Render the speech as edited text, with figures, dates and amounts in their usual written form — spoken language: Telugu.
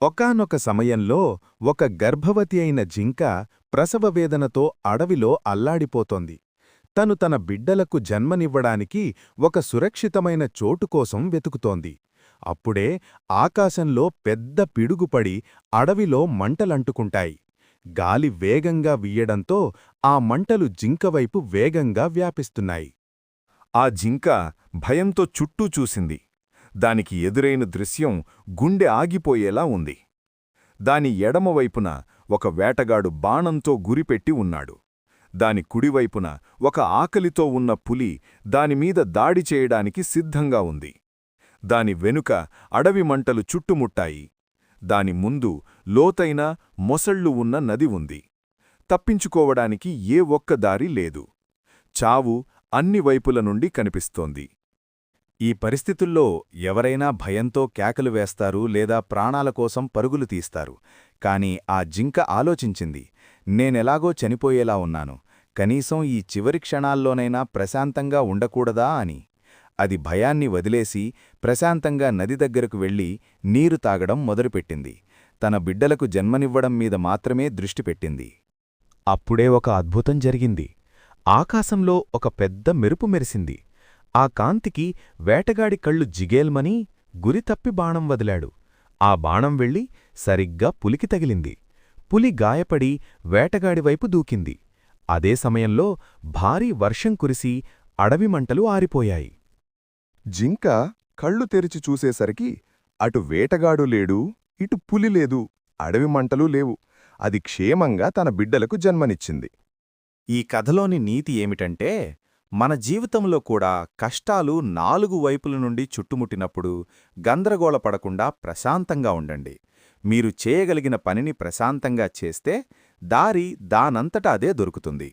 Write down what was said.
ఒకానొక సమయంలో ఒక గర్భవతి అయిన జింక ప్రసవవేదనతో అడవిలో అల్లాడిపోతోంది. తను తన బిడ్డలకు జన్మనివ్వడానికి ఒక సురక్షితమైన చోటు కోసం వెతుకుతోంది. అప్పుడే ఆకాశంలో పెద్ద పిడుగుపడి అడవిలో మంటలంటుకుంటాయి. గాలి వేగంగా వీయడంతో ఆ మంటలు జింకవైపు వేగంగా వ్యాపిస్తున్నాయి. ఆ జింక భయంతో చుట్టూ చూసింది. దానికి ఎదురైన దృశ్యం గుండె ఆగిపోయేలా ఉంది. దాని ఎడమవైపున ఒక వేటగాడు బాణంతో గురిపెట్టి ఉన్నాడు. దాని కుడివైపున ఒక ఆకలితో ఉన్న పులి దానిమీద దాడి చేయడానికి సిద్ధంగా ఉంది. దాని వెనుక అడవి మంటలు చుట్టుముట్టాయి. దాని ముందు లోతైన మొసళ్ళు ఉన్న నది ఉంది. తప్పించుకోవడానికి ఏ ఒక్క దారి లేదు. చావు అన్ని వైపుల నుండి కనిపిస్తోంది. ఈ పరిస్థితుల్లో ఎవరైనా భయంతో కేకలు వేస్తారు లేదా ప్రాణాల కోసం పరుగులు తీస్తారు. కాని ఆ జింక ఆలోచించింది, నేనెలాగో చనిపోయేలా ఉన్నాను, కనీసం ఈ చివరి క్షణాల్లోనైనా ప్రశాంతంగా ఉండకూడదా అని. అది భయాన్ని వదిలేసి ప్రశాంతంగా నది దగ్గరకు వెళ్లి నీరు తాగడం మొదలుపెట్టింది. తన బిడ్డలకు జన్మనివ్వడం మీద మాత్రమే దృష్టి పెట్టింది. అప్పుడే ఒక అద్భుతం జరిగింది. ఆకాశంలో ఒక పెద్ద మెరుపు మెరిసింది. ఆ కాంతికి వేటగాడి కళ్ళు జిగేల్మని గురితప్పి బాణం వదిలాడు. ఆ బాణం వెళ్లి సరిగ్గా పులికి తగిలింది. పులి గాయపడి వేటగాడివైపు దూకింది. అదే సమయంలో భారీ వర్షం కురిసి అడవి మంటలు ఆరిపోయాయి. జింక కళ్ళు తెరిచి చూసేసరికి అటు వేటగాడు లేడు, ఇటు పులి లేదు, అడవి మంటలూ లేవు. అది క్షేమంగా తన బిడ్డలకు జన్మనిచ్చింది. ఈ కథలోని నీతి ఏమిటంటే, మన జీవితంలో కూడా కష్టాలు 4 వైపుల నుండి చుట్టుముట్టినప్పుడు గందరగోళపడకుండా ప్రశాంతంగా ఉండండి. మీరు చేయగలిగిన పనిని ప్రశాంతంగా చేస్తే దారి దానంతట అదే దొరుకుతుంది.